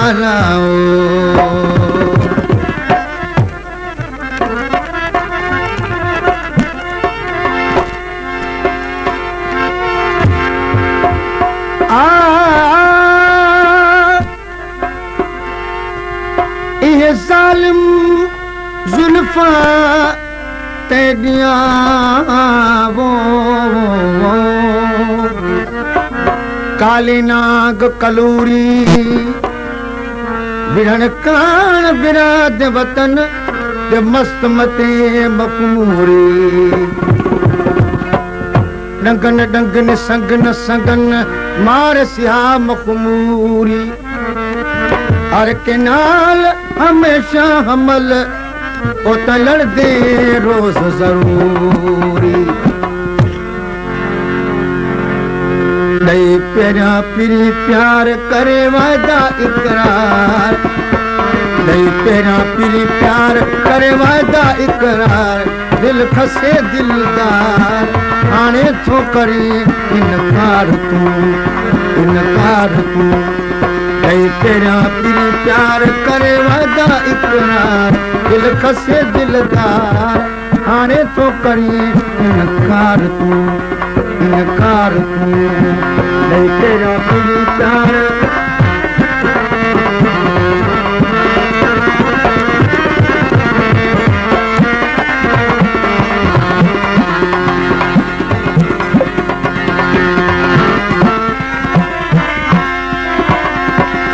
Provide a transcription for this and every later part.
ॻाल्हाओ इहे ज़ालिम ज़ुल्फ़ा ते ॾियां काली नाग कलूरी विढ़ण कान बिराद वतन ते मस्त मते मखमूरी डंगन डंगन संगन संगन मार सिया मखमूरी हर के नाल हमेशा हमल ओ त लड़दे रोज जरूरी दई पेरा पिरी प्यार करे वादा इकरार दई पेरा पिरी प्यार करे वादा इकरार दिल खसे दिलदार हाणे थो करी इनकार तू दई पेरा पिरी प्यार करे वादा इकरार दिल खसे दिलदार हाणे थो करी इनकार तू दई पेरा पिरी प्यार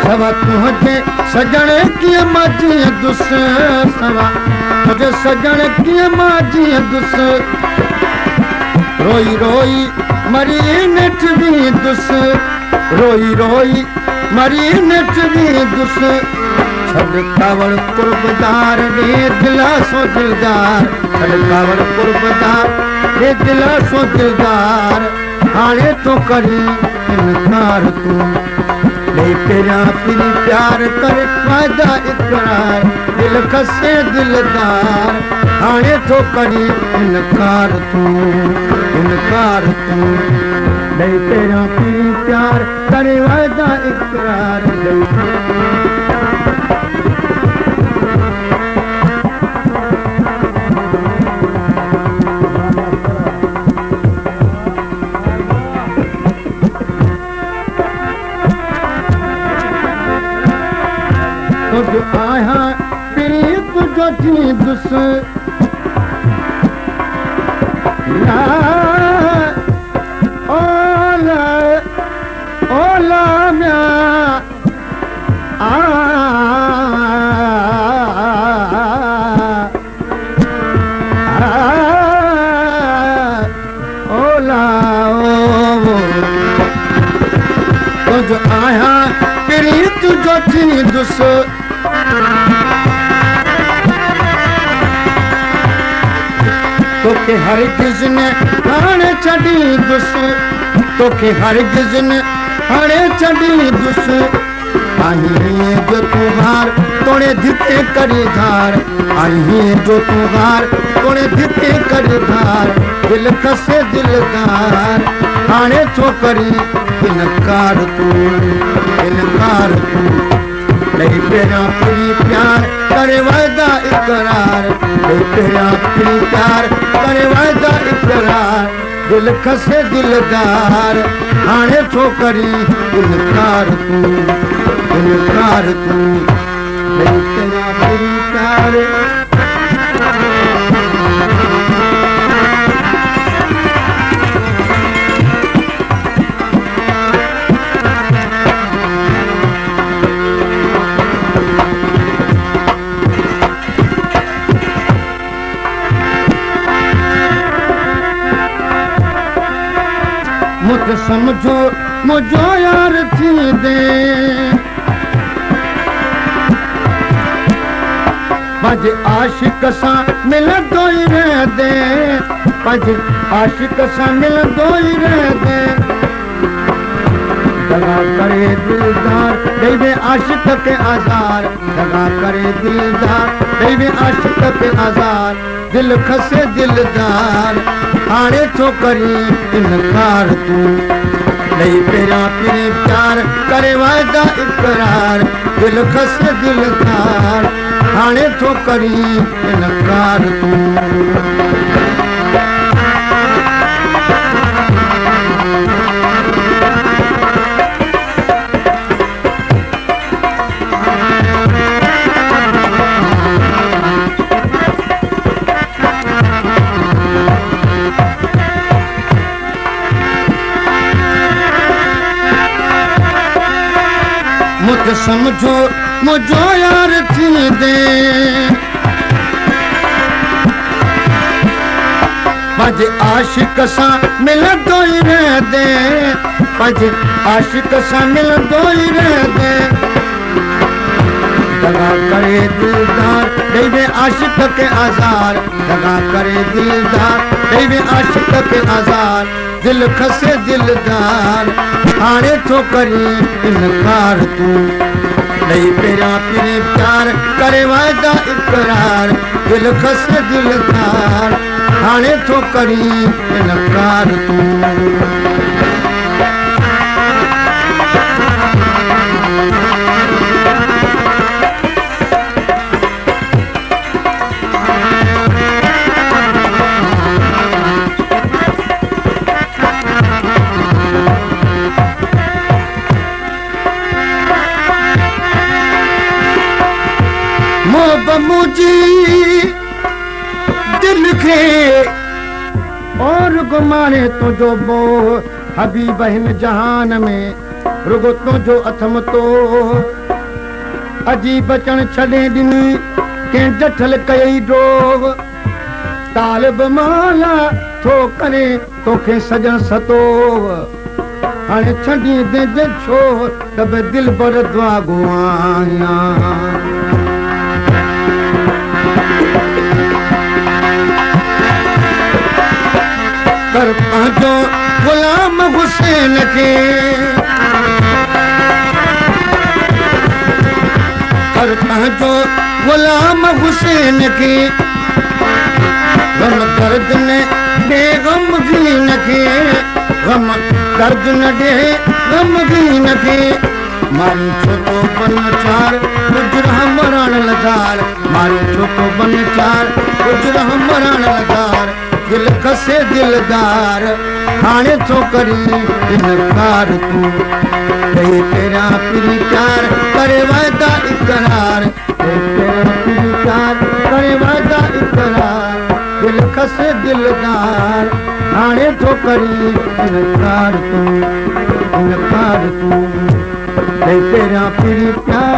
सवा तुझे सजण कीअं माजी दुस सवा तुझे सजण कीअं माजी दुस रोई रोई मरी नेठ भी दुस रोई रोई मरी नेठ भी दुस छड़ कावड़ कुर्बदार दे दिला सो दिलदार छड़ कावड़ कुर्बदार दे दिला सो दिलदार हाणे तो करी इनकार तू दई पेरा पिरी प्यार करे वादा इकरार दिल खसे दिलदार हाणे थो करी इनकार तू दई पेरा पिरी प्यार करे वादा इकरार आया प्रीत जो थी दुस ला ओला ओला म्या ओला ओ जो आया प्रीत जो थी दुस तोखे हरगिज़ न हाणे छॾी दुस तोखे हरगिज़ न हाणे छॾी दुस आहीं जो तूं हार तोड़े धिके करी धार आहीं जो तूं हार तोड़े धिके करी धार दिल खसे दिलदार हाणे छो करी इनकार तू दई पेरा पिरी प्यार करे वादा इकरार दई पेरा पिरी प्यार करे वादा इकरार दिल खसे दिलदार हाणे छो करी इनकार तू दई पेरा पिरी प्यार मुझे समझो मुझो यार थी दे पंज आशिक सां मिलंदो ई रह दे पंज आशिक सां मिलंदो ई रह दे दगा करे दिलदार ॾेई वे आशिक के आज़ार दगा करे दिलदार ॾेई वे आशिक के आज़ार दिल खसे दिलदार हाणे छो करी इनकार तू नहीं पेरा पीरी प्यार करे वादा इकरार दिल खस दिलदार हाणे थो करी इनकार तूं मुझे समझो मुझो यार थी दे पज आशिक सा मिलंदो ही रह दे पज आशिक सा मिलंदो ही रह दे दगा करे दिलदार देवे आशिक के आजार दगा करे दिलदार देवे आशिक के आजार दिल खसे दिलदार हाणे थो करी इनकार तूं नहीं पेरा पीरी प्यार करे वादा इकरार दिल खसे दिलदार हाणे थो करी इनकार तूं मुझी दिल खे और गुमाने तुझो बो हबीब हिन जहान में रुगो तुझो अथम तो अजी बचन छॾे ॾिनी कंहिं डठल कयई डोव तालिब माला थो करे तोखे सजन सतोव हाणे छॾी दे छो त बि दिल बर दुआ गुआया कर पंहिंजो गुलाम हुसैन खे कर पंहिंजो गुलाम हुसैन खे गम दर्द ने ॾे ग़मगीन खे गम दर्द न ॾे ग़मगीन खे मारी छो तो बन चार गुजर मरण लॻार मारी छो तो बन चार गुजर मरण लॻार दिल खसे दिलदार हाणे थो करी इनकार तूं नहीं तेरा पीरी प्यार करे वादा इकरार तेरा पीरी प्यार करे वादा इकरार दिल खसे दिलदार हाणे थो करी इनकार तूं नहीं तेरा पीरी प्यार